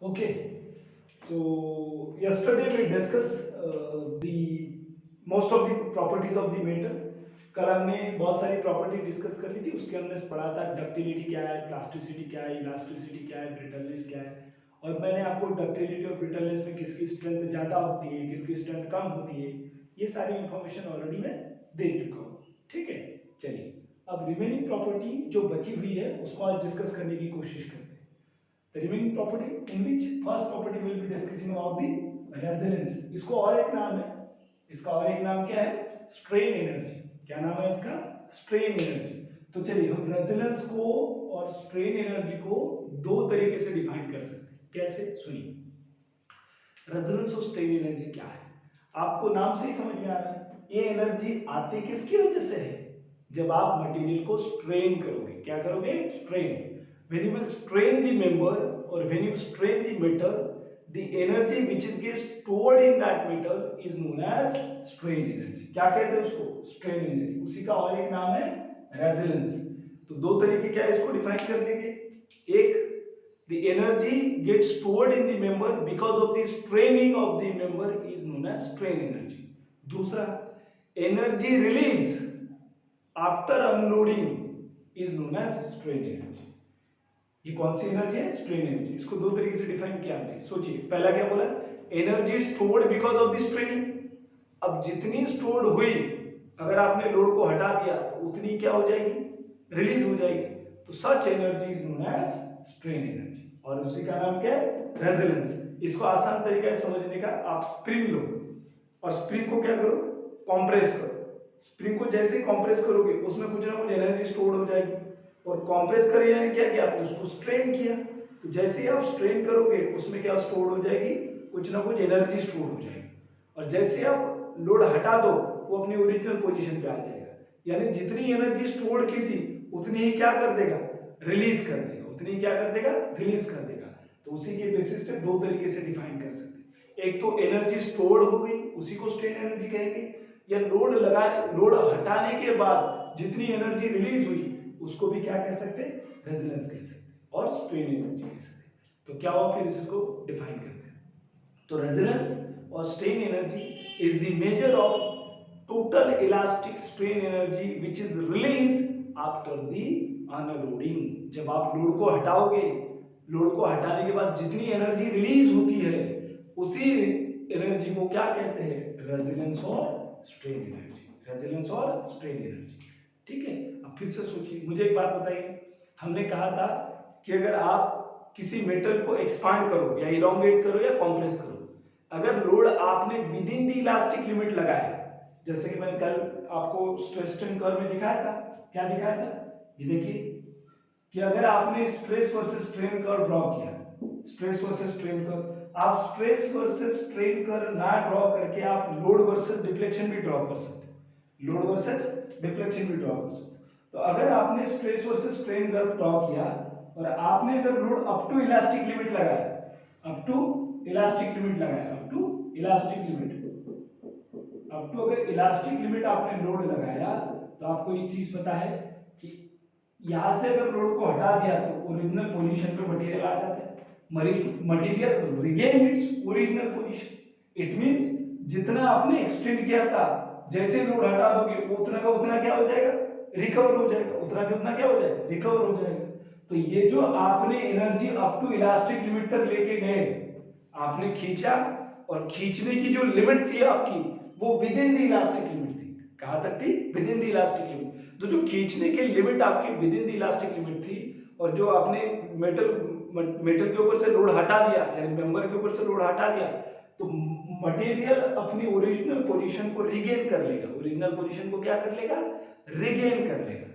Okay, so yesterday we discussed the most of the properties of the metal. कल हमने बहुत सारी property discuss कर ली थी, उसके हमने पढ़ा था डक्टिलिटी क्या है, प्लास्टिसिटी क्या है, इलास्टिसिटी क्या है, ब्रिटलनेस क्या है। और मैंने आपको डक्टिलिटी और ब्रिटलनेस में किसकी स्ट्रेंथ ज़्यादा होती है, किसकी स्ट्रेंथ कम होती है, ये सारी इंफॉर्मेशन ऑलरेडी मैं दे चुका हूँ। ठीक है, चलिए अब रिमेनिंग प्रॉपर्टी जो बची हुई है उसको आज डिस्कस करने की कोशिश करते हैं। The remaining property in which first property will be discussing about the resonance. इसको और एक नाम है, इसका और एक नाम क्या है? Strain energy. क्या नाम है इसका? Strain energy. तो चलिए हम रेजोनेंस को और स्ट्रेन एनर्जी को दो तरीके से डिफाइन कर सकते हैं। कैसे? सुनिए, रेजोनेंस और स्ट्रेन एनर्जी क्या है आपको नाम से ही समझ में आ रहा है। ये एनर्जी आती किसकी वजह से है? जब आप मटेरियल को स्ट्रेन करोगे। क्या करोगे? Strain. when you will strain the member or when you strain the metal, the energy which is gets stored in that metal is known as strain energy. क्या कहते हैं उसको? strain energy। उसी का और एक नाम है resonance। तो दो तरीके क्या है इसको डिफाइन करने के। एक, the energy gets stored in the member because of the straining of the member is known as strain energy। दूसरा, energy release after unloading is known as strain energy। ये कौन सी एनर्जी है? Strain energy. इसको दो तरीके से define किया हमने। सोचिए, पहला क्या बोला? Energy stored because of the straining. अब जितनी स्टोर्ड हुई, अगर आपने लोड को हटा दिया तो उतनी क्या हो जाएगी? रिलीज हो जाएगी। तो such energy is known as strain energy. और उसी का नाम क्या है? रेजोनेंस। इसको आसान तरीका है समझने का, आप स्प्रिंग लो और स्प्रिंग को क्या करो? कॉम्प्रेस करो। स्प्रिंग को जैसे ही कॉम्प्रेस करोगे उसमें कुछ ना कुछ एनर्जी स्टोर हो जाएगी। और कॉम्प्रेस कर यानी क्या किया आपने? उसको स्ट्रेन किया। तो जैसे ही आप स्ट्रेन करोगे उसमें क्या स्टोर हो जाएगी? कुछ ना कुछ एनर्जी स्टोर हो जाएगी। और जैसे आप लोड हटा दो वो अपनी ओरिजिनल पोजीशन पे आ जाएगा। यानी जितनी एनर्जी स्टोर की थी उतनी ही क्या कर देगा? रिलीज कर देगा। उतनी क्या कर देगा? रिलीज कर देगा। तो उसी के बेसिस पे दो तरीके से डिफाइन कर सकते हैं। एक तो एनर्जी स्टोर्ड हो गई, उसी को स्ट्रेन एनर्जी कहेंगे। या लोड हटाने के बाद जितनी एनर्जी रिलीज हुई उसको भी क्या कह सकते हैं? रेजोनेंस कह सकते हैं और स्ट्रेन एनर्जी कह सकते हैं। तो क्या हुआ, फिर इसको डिफाइन करते हैं। तो रेजोनेंस और strain energy is the measure of total elastic strain energy which is release after the unloading. जब आप लोड को हटाओगे, लोड को हटाने के बाद जितनी एनर्जी रिलीज होती है उसी एनर्जी को क्या कहते हैं? रेजोनेंस और स्ट्रेन एनर्जी। रेजोनेंस और स्ट्रेन एनर्जी। ठीक है, अब फिर से सोचिए, मुझे एक बात बताइए। हमने कहा था कि अगर आप किसी मेटल को एक्सपांड करो या इलोंगेट करो या कॉम्प्रेस करो, अगर लोड आपने with in the elastic limit लगाया, जैसे कि मैंने कल आपको स्ट्रेस स्ट्रेन कर्व में दिखाया था। क्या दिखाया था? ये देखिए कि अगर आपने stress versus strain curve draw किया, स्ट्रेस वर्सेस स्ट्रेन कर्व, आप स्ट्रेस वर्सेस स्ट्रेन कर्व ना ड्रॉ करके आप लोड वर्सेस डिफ्लेक्शन भी ड्रॉ कर सकते हो। लोड वर्सेस डिफ्लेक्शन भी ड्रॉ कर सकते हो। तो अगर आपने stress versus strain curve draw किया और आपने अगर load up to elastic limit लगाया, अप टू इलास्टिक लिमिट लगाया, up to elastic limit, up to अगर इलास्टिक लिमिट आपने लोड लगाया, तो आपको एक चीज पता है कि यहां से अगर लोड को हटा दिया तो ओरिजिनल पोजीशन पे मटेरियल आ जाता है। Material regain its original position. It means जितना आपने एक्सटेंड किया था, जैसे लोड हटा दोगे उतना का उतना क्या हो जाएगा? रिकवर हो जाएगा। उतना का उतना क्या हो जाएगा? रिकवर हो जाएगा। तो ये जो आपने energy up to elastic limit तक लेके गए, आपने खींचा और खींचने की जो लिमिट थी आपकी वो with in the elastic limit थी। कहां तक थी? With in the elastic limit. तो जो खींचने की लिमिट आपकी with in the elastic limit थी और जो आपने मेटल के ऊपर से लोड हटा दिया, यानी मेंबर के ऊपर से लोड हटा दिया, तो मटेरियल अपनी ओरिजिनल पोजीशन को रिगेन कर लेगा। ओरिजिनल पोजीशन को क्या कर लेगा? रिगेन कर लेगा।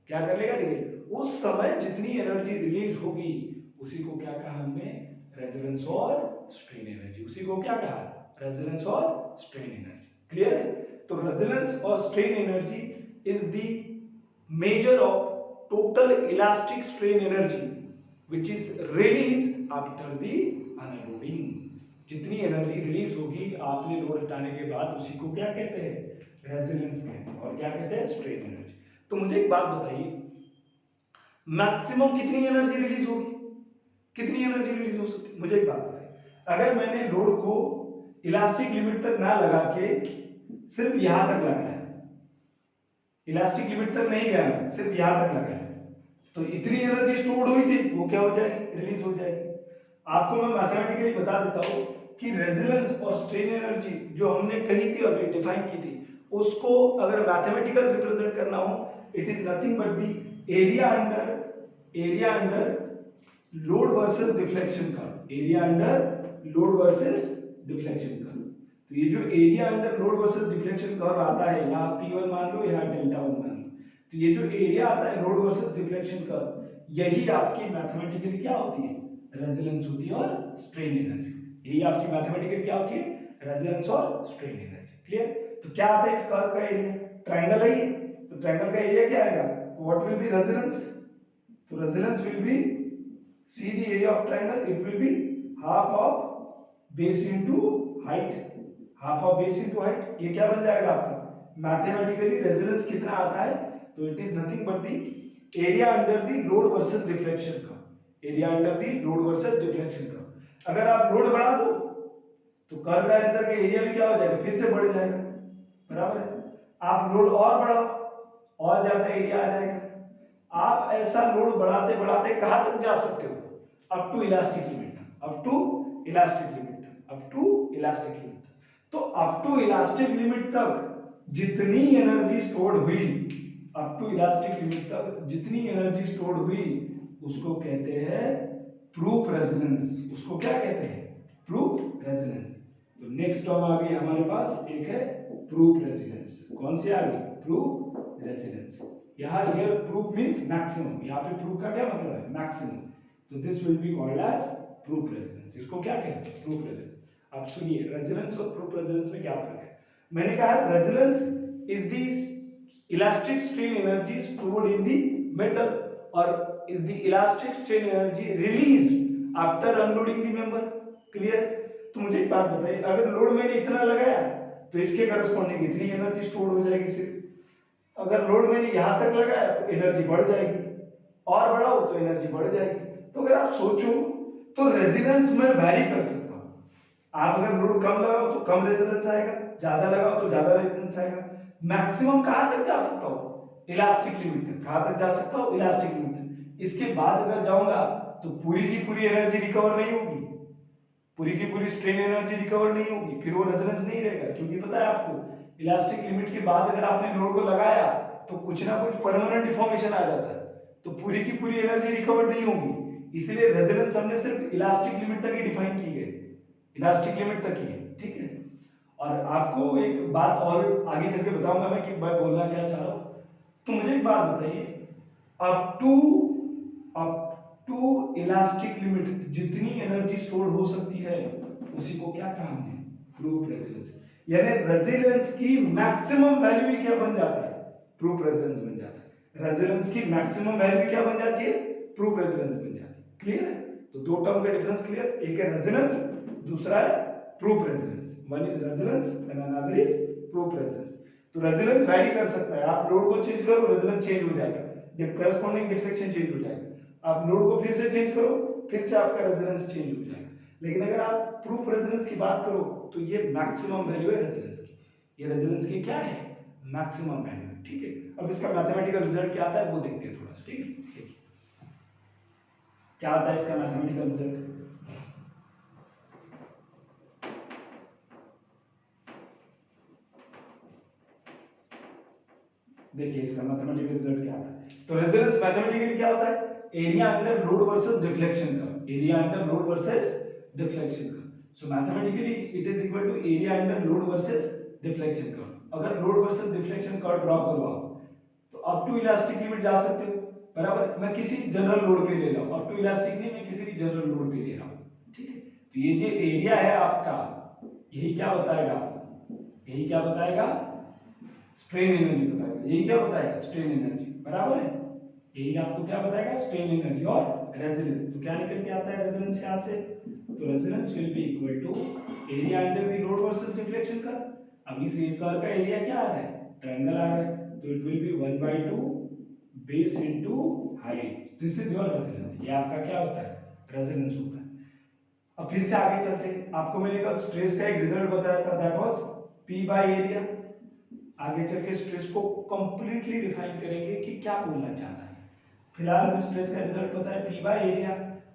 क्या कर लेगा? रिगेन। उस समय जितनी एनर्जी रिलीज होगी उसी को क्या कहा हमने? रेजोनेंस और स्ट्रेन एनर्जी। उसी को क्या कहा? रेजोनेंस और स्ट्रेन एनर्जी। क्लियर है? तो रेजोनेंस और strain energy is the measure of total elastic strain energy which is released after the unloading। जितनी एनर्जी रिलीज होगी आपने लोड हटाने के बाद उसी को क्या कहते हैं? रेजोनेंस कहते हैं। और क्या कहते हैं? Strain energy. तो मुझे एक बात बताइए, मैक्सिमम कितनी एनर्जी रिलीज होगी? कितनी एनर्जी रिलीज हो सकती है? मुझे एक बात बताइए, अगर मैंने लोड को इलास्टिक लिमिट तक ना लगा के सिर्फ यहां तक लगाया, इलास्टिक लिमिट तक नहीं गया मैं, सिर्फ यहां तक लगाया, तो इतनी एनर्जी स्टोर्ड हुई थी वो क्या हो जाएगी? रिलीज हो जाएगी। आपको मैं मैथमेटिकली बता देता हूं कि रेजिलेंस और स्ट्रेन एनर्जी जो हमने कही थी अभी डिफाइन की थी, उसको अगर मैथमेटिकल रिप्रेजेंट करना हो, it is nothing but the area under load versus deflection curve, area under load versus deflection curve. तो ये जो area under load versus deflection curve आता है, यहाँ P1 मान लो, यहाँ डेल्टा 1 मान लो, तो ये जो एरिया आता है लोड वर्सेस डिफ्लेक्शन कर्व, यही आपकी मैथमेटिकली क्या होती है? रेजिलेंस होती है और स्ट्रेन एनर्जी, यही आपकी मैथमेटिकली क्या होती है? रेजिलेंस और स्ट्रेन एनर्जी। क्लियर? तो क्या आता है इस कर्व का एरिया? ट्रायंगल है ये, तो ट्रायंगल का एरिया क्या आएगा? What will be resilience? तो resilience will be, see the area of triangle, it will be half of base into height, half of base into height। ये क्या बन जाएगा आपका? मैथमेटिकली रेजिलेंस कितना आता है? तो it is nothing but the area under the load versus deflection का, area under the load versus deflection का। अगर आप लोड बढ़ा दो तो कर्व के अंदर का एरिया भी क्या हो जाएगा? फिर से बढ़ जाएगा, बराबर है। आप लोड और बढ़ाओ, और ज्यादा एरिया आ जाएगा। आप ऐसा लोड बढ़ाते बढ़ाते कहां तक जा सकते हो? Up to elastic limit, up to elastic limit, up to elastic limit. तो अप टू इलास्टिक लिमिट तक जितनी एनर्जी स्टोर्ड हुई, अप टू इलास्टिक लिमिट तक जितनी एनर्जी स्टोर्ड हुई, उसको कहते हैं प्रूफ रेजोनेंस। उसको क्या कहते हैं? Proof resonance. तो नेक्स्ट टर्म आ गई हमारे पास, एक है प्रूफ रेजोनेंस। कौन सी आ गई? Proof resonance. यहाँ हियर प्रूफ मींस मैक्सिमम, यहाँ पे प्रूफ का क्या मतलब है? मैक्सिमम। तो this will be called as proof resonance. इसको क्या कहते हैं? Proof resonance. आप सुनिए, रेजोनेंस और प्रूफ रेजोनेंस में क्या फर्क है। मैंने कहा resonance is the elastic strain energy stored in the metal, और is the elastic strain energy released after unloading the member. Clear? तो मुझे एक बात बताइए, अगर लोड मैंने इतना लगाया तो इसके करस्पॉन्डिंग इतनी एनर्जी स्टोर हो जाएगी सिर्फ। अगर लोड मैंने यहां तक लगाया तो एनर्जी बढ़ जाएगी, और बढ़ाओ तो एनर्जी बढ़ जाएगी। तो अगर आप सोचो तो रेजिलेंस में वैरी कर सकता हूं। आप अगर लोड कम लगाओ तो कम रेजिलेंस आएगा, ज्यादा लगाओ तो ज्यादा रेजिलेंस आएगा। मैक्सिमम कहां तक जा सकता हूं? इलास्टिक लिमिट तक। कहां तक जा सकता हूं? इलास्टिक लिमिट तक। इसके बाद अगर जाऊंगा तो पूरी की पूरी एनर्जी रिकवर नहीं होगी, पूरी की पूरी स्ट्रेन एनर्जी रिकवर नहीं होगी, फिर वो रेजोनेंस नहीं रहेगा। क्योंकि पता है आपको, इलास्टिक लिमिट के बाद अगर आपने लोड को लगाया तो कुछ ना कुछ परमानेंट डिफॉर्मेशन आ जाता है, तो पूरी की पूरी एनर्जी रिकवर नहीं होगी। इसलिए रेजोनेंस हमने सिर्फ इलास्टिक लिमिट तक ही डिफाइन की है, इलास्टिक लिमिट तक ही है। ठीक है? और आपको एक बात और आगे चल के बताऊंगा मैं कि मैं बोलना क्या चाह रहा हूं। तो मुझे एक बात बताइए, अप टू इलास्टिक लिमिट जितनी एनर्जी स्टोर हो सकती है उसी को क्या कहा हमने? Proof resilience. यानी रेजिलेंस की मैक्सिमम वैल्यू क्या बन जाता है? प्रूफ रेजिलेंस बन जाता है। रेजिलेंस की मैक्सिमम वैल्यू क्या बन जाती है? प्रूफ रेजिलेंस बन जाती है। क्लियर है? तो दो टर्म का डिफरेंस क्लियर, एक है रेजिलेंस, दूसरा है proof resilience. One is resilience and another is proof resilience. तो रेजिलेंस वैरी कर सकता है, आप लोड को चेंज करो रेजिलेंस चेंज हो जाएगा, करस्पॉन्डिंग डिफ्लेक्शन चेंज हो जाएगा। आप लोड को फिर से चेंज करो, फिर से आपका रेजोनेंस चेंज हो जाएगा। लेकिन अगर आप प्रूफ रेजोनेंस की बात करो तो ये मैक्सिमम वैल्यू है रेजोनेंस की, ये रेजोनेंस की क्या है? Maximum value. ठीक है? अब इसका मैथमेटिकल रिजल्ट क्या आता है वो देखते हैं थोड़ा सा। ठीक है? क्या आता है इसका मैथमेटिकल रिजल्ट? देखिए इसका मैथमेटिकल रिजल्ट क्या आता है। तो रेजोनेंस मैथमेटिकली क्या होता है? Area under load versus deflection का, area under load versus deflection का। So mathematically it is equal to area under load versus deflection का। अगर लोड वर्सेस डिफ्लेक्शन का ड्रॉ करो आप तो अप टू इलास्टिक लिमिट जा सकते हो, बराबर। मैं किसी जनरल लोड पे ले रहा हूं, अप टू इलास्टिक नहीं, मैं किसी भी जनरल लोड पे ले रहा हूं। ठीक है? तो ये जो एरिया है आपका, यही क्या बताएगा आपको? यही क्या बताएगा? स्ट्रेन एनर्जी बताएगा। यही क्या बताएगा? स्ट्रेन एनर्जी, बराबर है। यही आपको क्या बताएगा? स्ट्रेन एनर्जी और रेजोनेंस। तो क्या निकल के आता है रेजोनेंस यहां से? तो resonance will be equal to area under the load versus deflection का। अब इस कर्व का एरिया क्या आ रहा है? ट्रायंगल आ रहा है, तो it will B 1/2 base into height. This is your resonance. ये आपका क्या होता है? रेजोनेंस होता है। अब फिर से आगे चलते हैं, आपको मैंने कल स्ट्रेस का एक रिजल्ट बताया था, that was P by area. आगे चल के स्ट्रेस को कंप्लीटली डिफाइन करेंगे कि क्या बोलना चाहता है। फिलहाल हमें स्ट्रेस का रिजल्ट पता है P बाय एरिया।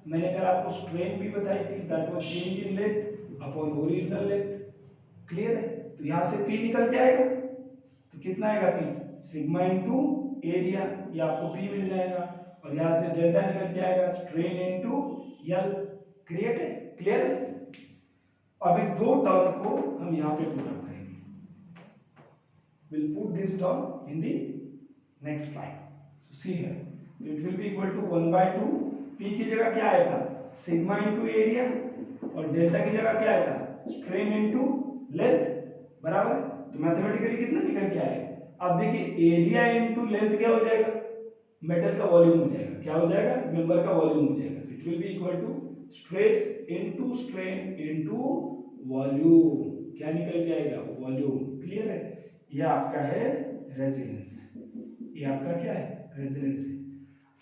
मैंने कल आपको स्ट्रेन भी बताई थी, that was change in length upon original length. Clear है? तो यहाँ से P निकल के आएगा, तो कितना आएगा P? सिग्मा इनटू एरिया, ये आपको P मिल जाएगा। और यहाँ से डेल्टा निकल के आएगा स्ट्रेन इनटू L। क्लियर है? क्लियर है? अब इस दो टर्म को हम यहाँ पे पुट अप करेंगे। We'll put this term in the next slide. So see here, so it will be equal to 1/2 P की जगह क्या आया था? सिग्मा इनटू एरिया, और डेल्टा की जगह क्या आया था? Strain into length. बराबर है? तो मैथमेटिकली कितना निकल के आएगा? अब देखिए एरिया इनटू लेंथ क्या हो जाएगा? मेटल का वॉल्यूम हो जाएगा। क्या हो जाएगा? मेंबर का वॉल्यूम हो जाएगा। It will be equal to stress into strain into volume. क्या निकल के आएगा? वॉल्यूम। क्लियर है? ये आपका है रेजिलेंस, ये आपका क्या है? रेजिलेंस है।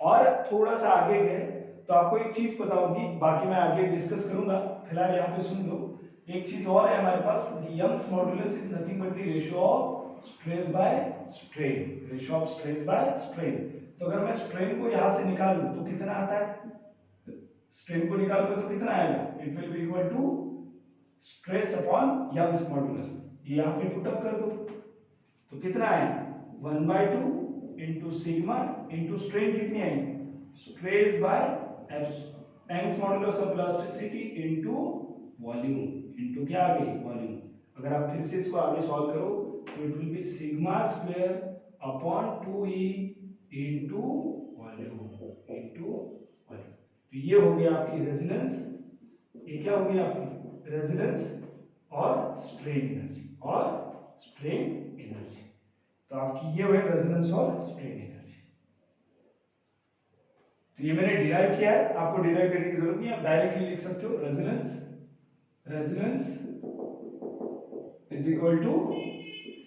और थोड़ा सा आगे गए तो आपको एक चीज पता होगी, बाकी मैं आगे डिस्कस करूंगा, फिलहाल यहाँ पे सुन लो। एक चीज और है हमारे पास, the Young's modulus is nothing but the ratio of stress by strain. Ratio of stress by strain. तो अगर मैं स्ट्रेन को यहाँ से निकालूं तो कितना आता है? स्ट्रेन को निकालूंगा तो कितना आएगा? It will be equal to stress upon Young's modulus. ये यहाँ पे पुट अप कर दो तो कितना है? 1/2 इंटू सिग्मा इंटू स्ट्रेन कितनी आई? Stress by Young's modulus of elasticity into volume. Into क्या आ गई? वॉल्यूम। अगर आप फिर से इसको आगे सॉल्व करो तो it will B sigma square upon 2e into volume into volume. तो ये हो गया आपकी रेजिलेंस, ये क्या हो गया आपकी? रेजिलेंस और स्ट्रेन एनर्जी, और स्ट्रेन एनर्जी। तो आपकी ये हुई रेजोनेंस और स्ट्रेन एनर्जी। तो ये मैंने डिराइव किया है, आपको डिराइव करने की जरूरत नहीं है, आप डायरेक्टली लिख सकते हो resonance is equal to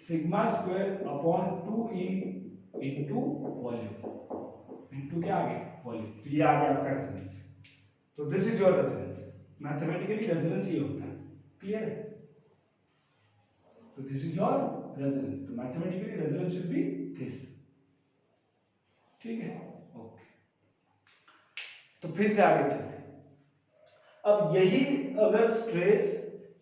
sigma square upon 2e into volume into क्या आ गया? वॉल्यूम। तो ये आ गया आपका रेजोनेंस। तो this is your resonance. Mathematically resonance ये होता है। क्लियर है? तो दिस इज योर रेजोनेंस। तो mathematically resonance will B this. ठीक है? ओके। तो फिर से आगे चलते हैं। अब यही अगर स्ट्रेस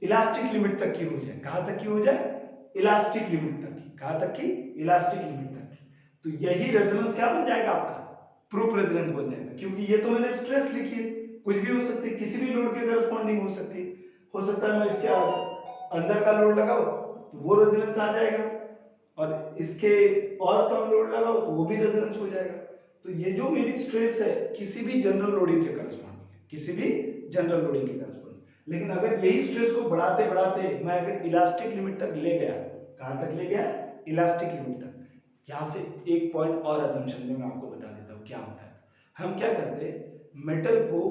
इलास्टिक लिमिट तक की हो जाए, कहां तक की हो जाए? इलास्टिक लिमिट तक की। कहां तक की? इलास्टिक लिमिट तक की। तो यही रेजोनेंस क्या बन जाएगा आपका? प्रूफ रेजोनेंस बन जाएगा, क्योंकि ये तो मैंने स्ट्रेस लिखी है, कुछ भी हो सकती है, किसी भी लोड के करस्पॉन्डिंग हो सकती है। हो सकता है मैं इसके अंदर का लोड लगाऊं तो वो रेजोनेंस आ जाएगा, और इसके और कम लोड लगाओ तो वो भी रेजोनेंस हो जाएगा। तो ये जो मेरी स्ट्रेस है किसी भी जनरल लोडिंग के करस्पॉन्डिंग है, किसी भी जनरल लोडिंग के करस्पॉन्डिंग। लेकिन अगर यही स्ट्रेस को बढ़ाते बढ़ाते मैं अगर इलास्टिक लिमिट तक ले गया, कहां तक ले गया? इलास्टिक लिमिट तक। यहां से एक पॉइंट और अजम्पशन में मैं आपको बता देता हूं क्या होता है। हम क्या करते हैं? मेटल को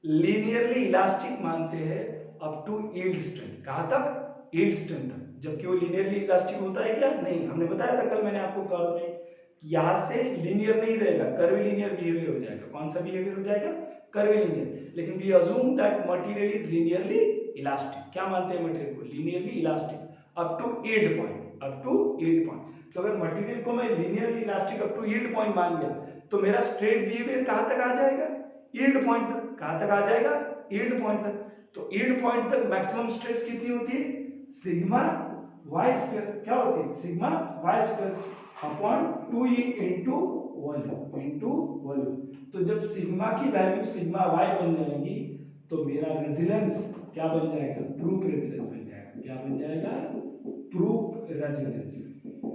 लीनियरली इलास्टिक मानते हैं अप टू यील्ड स्ट्रेंथ। कहां तक? यील्ड स्ट्रेंथ तक। जबकि वो लीनियरली इलास्टिक होता है क्या? नहीं। हमने बताया था कल मैंने आपको कर्व में, यहां से लीनियर नहीं रहेगा, कर्वीलिनियर बिहेवियर हो जाएगा। कौन सा बिहेवियर हो जाएगा? कर्वीलिनियर। लेकिन we assume that material is linearly elastic. क्या मानते हैं मटेरियल को? Linearly elastic up to yield point, up to yield point. तो अगर मटेरियल को मैं linearly elastic up to yield point मान गया तो मेरा स्ट्रेट बिहेवियर कहां तक आ जाएगा? यील्ड पॉइंट तक। कहां तक आ जाएगा? यील्ड पॉइंट तक। तो यील्ड पॉइंट तक मैक्सिमम स्ट्रेस कितनी होती है? Sigma Y square. क्या होती है? Sigma Y square upon 2e into volume. तो जब सिग्मा की वैल्यू सिग्मा वाई बन जाएगी तो मेरा रेजिलेंस क्या बन जाएगा? प्रूफ रेजिलेंस बन जाएगा। क्या बन जाएगा? Proof resilience.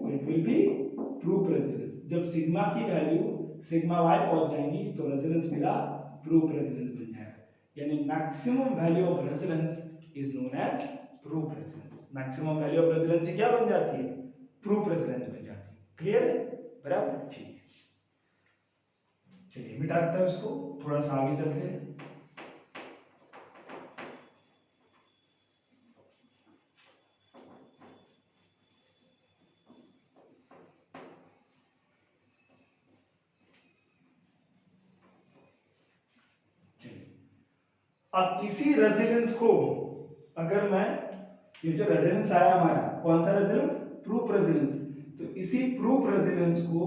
It will B proof resilience. जब सिग्मा की वैल्यू सिग्मा वाई पहुंच जाएंगी तो रेजिलेंस मेरा प्रूफ रेजिलेंस बन जाएगा। यानी maximum value of resilience is known as proof resilience. Maximum value of resilience क्या बन जाती है? प्रूफ रेजिलेंस बन जाती है। क्लियर है? बराबर? ठीक है, चलिए मिटा देता हूं इसको, थोड़ा सा आगे चलते हैं। अब इसी रेजिलेंस को अगर मैं, ये जो रेजिलेंस आया हमारा, कौन सा रेजिलेंस? Proof resilience. तो इसी प्रूफ रेजिलेंस को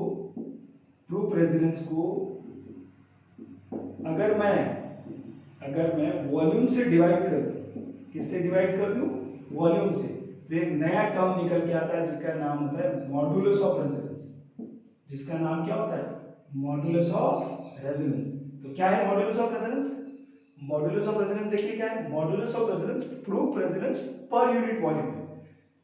अगर मैं वॉल्यूम से डिवाइड कर दूं, किससे डिवाइड कर दूं? वॉल्यूम से, तो एक नया टर्म निकल के आता है जिसका नाम होता है मॉडुलस ऑफ रेजोनेंस। जिसका नाम क्या होता है? Modulus of resonance. तो क्या है modulus of resonance? Modulus of resonance देखिए क्या है? Modulus of resonance proof resonance per unit volume,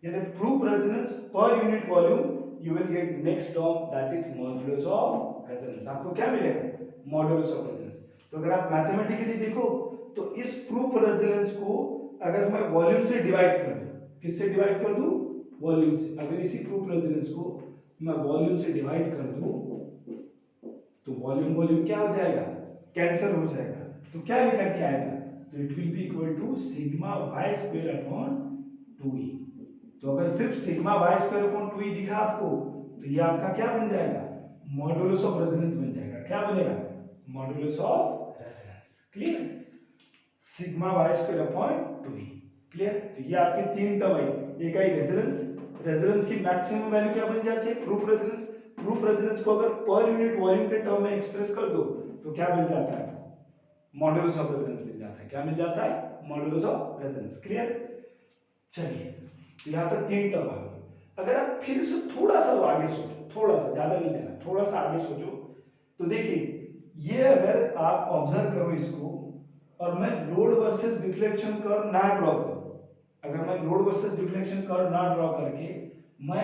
यानी proof resonance per unit volume you will get next term that is modulus of resonance. आपको क्या मिलेगा? Modulus of resonance. तो अगर आप मैथमेटिकली देखो तो इस प्रूफ रेजोनेंस को अगर मैं वॉल्यूम से डिवाइड कर दूं, किससे डिवाइड कर दूं? वॉल्यूम से। अगर इसी प्रूफ रेजोनेंस को मैं वॉल्यूम से डिवाइड कर दूं तो वॉल्यूम क्या हो जाएगा? कैंसिल हो जाएगा। तो क्या निकल के आएगा? तो it will be equal to sigma Y square upon 2e। तो अगर सिर्फ sigma Y square upon 2e दिखा आपको तो ये आपका क्या बन जाएगा? मॉडुलस ऑफ रेजोनेंस बन जाएगा। क्या बनेगा? Modulus of resilience. Clear? Sigma Y square upon 2e। Clear? तो ये आपके तीन टर्म है। एक आई रेजोनेंस की मैक्सिमम वैल्यू क्या बन जाती है? प्रूफ रेजोनेंस को अगर पर यूनिट वॉल्यूम के टर्म में एक्सप्रेस कर दो तो क्या मिल जाता है? मॉडुलस ऑफ रेजोनेंस मिल जाता है। क्या मिल जाता है? Modulus of resilience. क्लियर? चलिए, तो यहां तक तीन टर्म आ गई। अगर आप फिर से थोड़ा सा आगे सोचो, थोड़ा सा, ज्यादा नहीं जाना, थोड़ा सा आगे सोचो, तो देखिए ये अगर आप ऑब्जर्व करो इसको और मैं लोड वर्सेस डिफ्लेक्शन कर्व ना ड्रॉ करूं, अगर मैं लोड वर्सेस डिफ्लेक्शन कर्व ना ड्रॉ करके मैं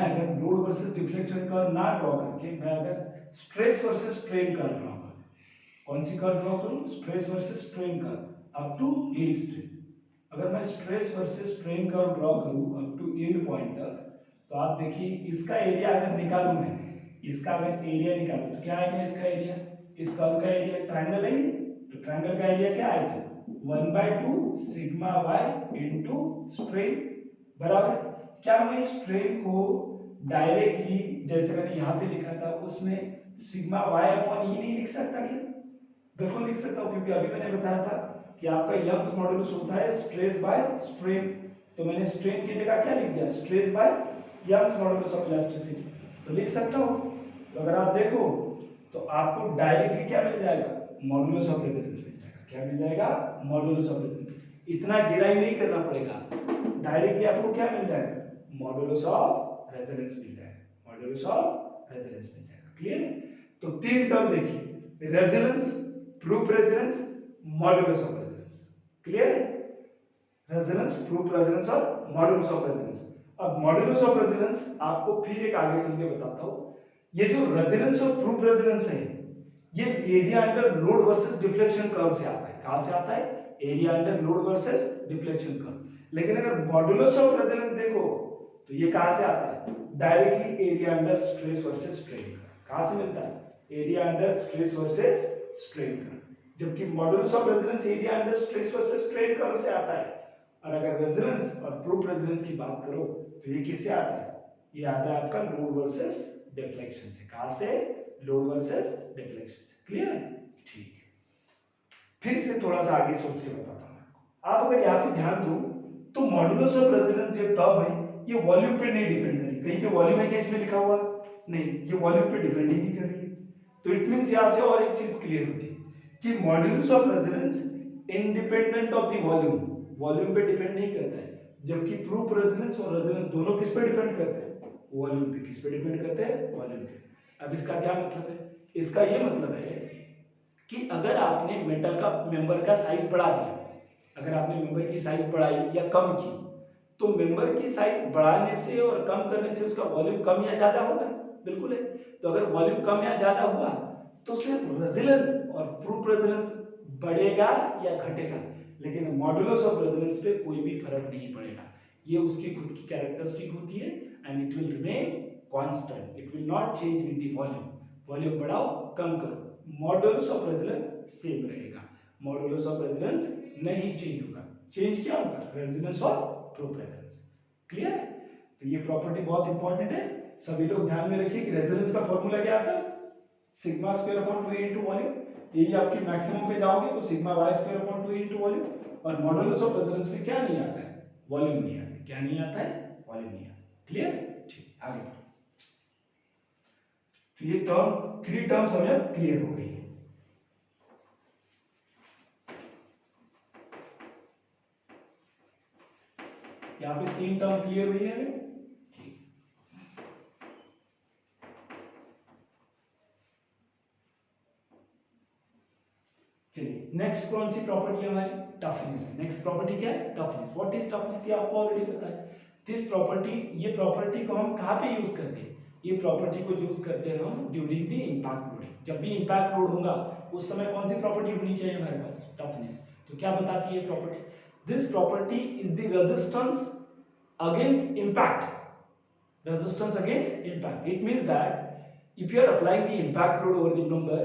अगर लोड वर्सेस डिफ्लेक्शन कर्व ना ड्रॉ करके मैं अगर stress versus strain curve draw करूं, कौन सी कर्व ड्रॉ करूं? Stress versus strain curve up to yield strain. अगर मैं stress versus strain curve draw करूं अप टू यील्ड पॉइंट तक, तो आप देखिए इसका एरिया अगर निकालूं मैं, इसका अगर एरिया निकालूं तो क्या आएगा? इसका एरिया, इस कर्व का एरिया, ट्रायंगल है, तो ट्रायंगल का एरिया क्या आएगा? 1/2 सिग्मा वाई इनटू स्ट्रेन बराबर। क्या मैं स्ट्रेन को डायरेक्टली जैसे मैंने यहाँ पे लिखा था उसमें सिग्मा वाई अपॉन ई नहीं लिख सकता क्या? बिल्कुल लिख सकता हूँ, क्योंकि अभी मैंने बताया था कि आपका यंग्स मॉडुलस होता है स्ट्रेस बाय स्ट्रेन। तो मैंने स्ट्रेन की जगह क्या लिख दिया? Stress by Young's modulus of elasticity. तो लिख सकता हूँ। तो अगर आप देखो तो आपको डायरेक्टली क्या मिल जाएगा? मॉडुलस ऑफ रेजोनेंस मिल जाएगा। क्या मिल जाएगा? Modulus of resonance. इतना डिराइव नहीं करना पड़ेगा, डायरेक्टली आपको क्या मिल जाएगा? मॉडुलस ऑफ रेजोनेंस मिल जाएगा। मॉडुलस ऑफ रेजोनेंस मिल जाएगा। क्लियर है? तो तीन टर्म देखिए, resonance, proof resonance, modulus of resilience. Clear है? रेजोनेंस, प्रूफ रेजोनेंस और मॉडुलस ऑफ रेजोनेंस। अब मॉडुलस ऑफ रेजोनेंस आपको फिर एक आगे चल के बताता हूं। ये जो रेजोनेंस और प्रूफ रेजोनेंस है ये area under load versus deflection curve से आता है। कहां से आता है? Area under load versus deflection curve. लेकिन अगर मॉडुलस ऑफ रेजोनेंस देखो तो ये कहां से आता है? Directly area under stress versus strain. कहां से मिलता है? Area under stress versus strain curve. जबकि modulus of resonance area under stress versus strain curve से आता है। और अगर रेजोनेंस और प्रूफ रेजोनेंस की बात करो तो ये किससे आता है? ये आता है आपका लोड वर्सेस डिफ्लेक्शन से। कहां से? लोड वर्सेस डिफ्लेक्शन से। क्लियर है? ठीक है, फिर से थोड़ा सा आगे सोच के बताता हूं आपको। आप अगर यहाँ पे ध्यान दो तो मॉडुलस ऑफ रेजोनेंस जो टर्म है ये वॉल्यूम पे नहीं डिपेंड करेगी। कहीं पे वॉल्यूम है क्या इसमें लिखा हुआ? नहीं, ये वॉल्यूम पे डिपेंड ही नहीं कर रही है। तो इट मींस यहां से और एक चीज क्लियर होती है कि modulus of resonance independent of the volume, volume पे डिपेंड नहीं करता है। जबकि प्रूफ रेजोनेंस और रेजोनेंस दोनों किस पे डिपेंड करते हैं? वॉल्यूम पे। किस पे डिपेंड करते हैं? वॉल्यूम पे। अब इसका क्या मतलब है? इसका ये मतलब है कि अगर आपने मेटल का मेंबर का साइज बढ़ा दिया, अगर आपने मेंबर की साइज बढ़ाई या कम की, तो मेंबर की साइज बढ़ाने से और कम करने से उसका वॉल्यूम कम या ज्यादा होगा? बिल्कुल है। तो अगर वॉल्यूम कम या ज्यादा हुआ तो सिर्फ रेजोनेंस और प्रूफ रेजोनेंस बढ़ेगा या घटेगा, लेकिन मॉडुलस ऑफ रेजोनेंस पे कोई भी फर्क नहीं पड़ेगा। ये उसकी खुद की कैरेक्टरिस्टिक होती है and it will remain constant, it will not change with the volume. Volume बढ़ाओ कम करो, मॉडुलस ऑफ रेजोनेंस सेम रहेगा। मॉडुलस ऑफ रेजोनेंस नहीं चेंज होगा। चेंज क्या होगा? रेजोनेंस और प्रूफ रेजोनेंस। क्लियर है? तो ये प्रॉपर्टी बहुत इंपॉर्टेंट है, सभी लोग ध्यान में रखिए कि रेजोनेंस का फॉर्मूला क्या आता है? Sigma square upon 2 into volume. यही आपकी मैक्सिमम पे जाओगे तो sigma Y square upon 2 into volume, और मॉडुलस ऑफ रेजोनेंस में क्या नहीं आता है, वॉल्यूम नहीं आता है। क्या नहीं आता है, वॉल्यूम नहीं आता। क्लियर, ठीक, आगे बढ़ो। तो ये टर्म, 3 टर्म्स हमें क्लियर हो गई है। यहाँ पे 3 टर्म क्लियर हुई है हमें। चलिए नेक्स्ट कौन सी प्रॉपर्टी हमारी, टफनेस है। नेक्स्ट प्रॉपर्टी क्या है, टफनेस। व्हाट इज टफनेस, ये आपको ऑलरेडी पता है। दिस प्रॉपर्टी, ये प्रॉपर्टी को हम कहाँ पे यूज करते हैं, ये प्रॉपर्टी को यूज करते हैं हम ड्यूरिंग द इंपैक्ट लोडिंग। जब भी इंपैक्ट लोड होगा उस समय कौन सी प्रॉपर्टी होनी चाहिए हमारे पास, टफनेस। तो क्या बताती है property, this property is the resistance against impact, resistance against impact. It means that if you are applying the impact load over the member,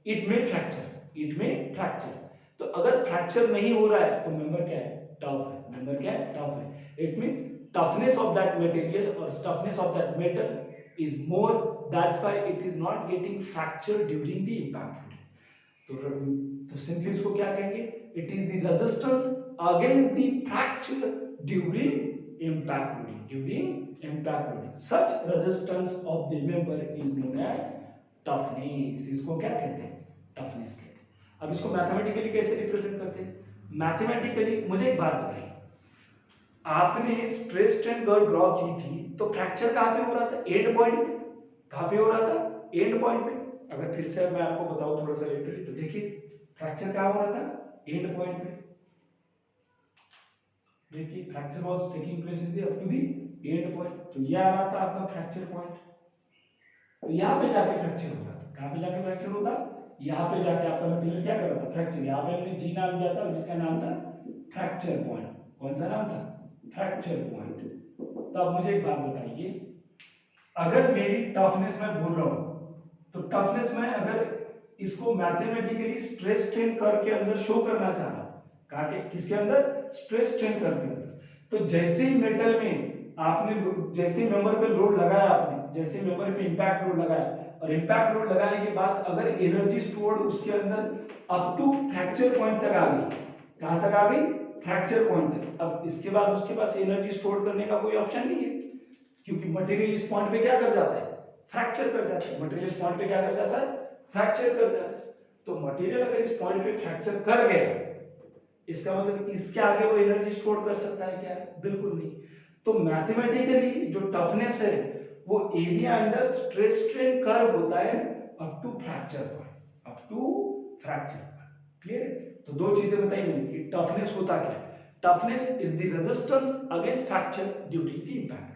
it may fracture. It may fracture. तो अगर fracture नहीं हो रहा है तो member क्या है, tough है। मेंबर क्या है, टफ है। It means toughness of that material और toughness of that metal is more, that's why it is not getting fracture during the impact loading. तो सिंपली इसको क्या कहेंगे, it is the resistance against the fracture during impact loading, during impact loading. Such resistance of the member is known as toughness. इसको क्या कहते हैं, toughness कहते हैं। अब इसको मैथमेटिकली कैसे रिप्रेजेंट करते हैं, मैथमेटिकली मुझे एक बात बताइए, आपने स्ट्रेस स्ट्रेन कर्व ड्रॉ की थी तो फ्रैक्चर कहाँ पे हो रहा था, एंड पॉइंट पे। कहाँ पे हो रहा था, एंड पॉइंट पे। अगर फिर से मैं आपको बताऊं थोड़ा सा लेटर, तो देखिए फ्रैक्चर कहाँ हो रहा था, एंड पॉइंट पे। देखिए fracture was taking place in the up to the end point. तो ये आ रहा था आपका फ्रैक्चर पॉइंट, तो यहाँ पे जाके फ्रैक्चर हो रहा था। कहाँ पे जाके फ्रैक्चर होता, यहाँ पे जाके आपका मटेरियल क्या कर रहा था, फ्रैक्चर। यहाँ पे हमने जी नाम दिया था जिसका नाम था फ्रैक्चर पॉइंट। कौन सा नाम था, फ्रैक्चर पॉइंट। तो अब मुझे एक बात बताइए, अगर मेरी टफनेस मैं बोल रहा हूँ तो टफनेस में अगर इसको मैथमेटिकली स्ट्रेस स्ट्रेन कर्व के अंदर शो करना चाह रहा हूँ, कहाँ के, किसके अंदर, स्ट्रेस स्ट्रेन कर्व के अंदर। तो जैसे ही मेटल में आपने, जैसे मेंबर पे लोड लगाया आपने, जैसे मेंबर पे इंपैक्ट लोड लगाया, और इंपैक्ट लोड लगाने के बाद अगर एनर्जी स्टोर्ड उसके अंदर अप टू फ्रैक्चर पॉइंट तक आ गई, कहां तक आ गई, फ्रैक्चर पॉइंट तक। अब इसके बाद उसके पास एनर्जी स्टोर करने का कोई ऑप्शन नहीं है, क्योंकि मटेरियल इस पॉइंट पे क्या कर जाता है, फ्रैक्चर कर जाता है। मटेरियल इस पॉइंट पे क्या कर जाता है, फ्रैक्चर कर जाता है। तो मटेरियल अगर इस पॉइंट पे फ्रैक्चर कर गया, इसका मतलब इसके आगे वो एनर्जी स्टोर कर सकता है क्या, बिल्कुल नहीं। तो मैथमेटिकली जो टफनेस है वो area under stress strain curve होता है up to fracture point, up to fracture point. Clear है। तो दो चीजें बताई मैंने कि टफनेस होता क्या है, toughness is the resistance against fracture during the impact.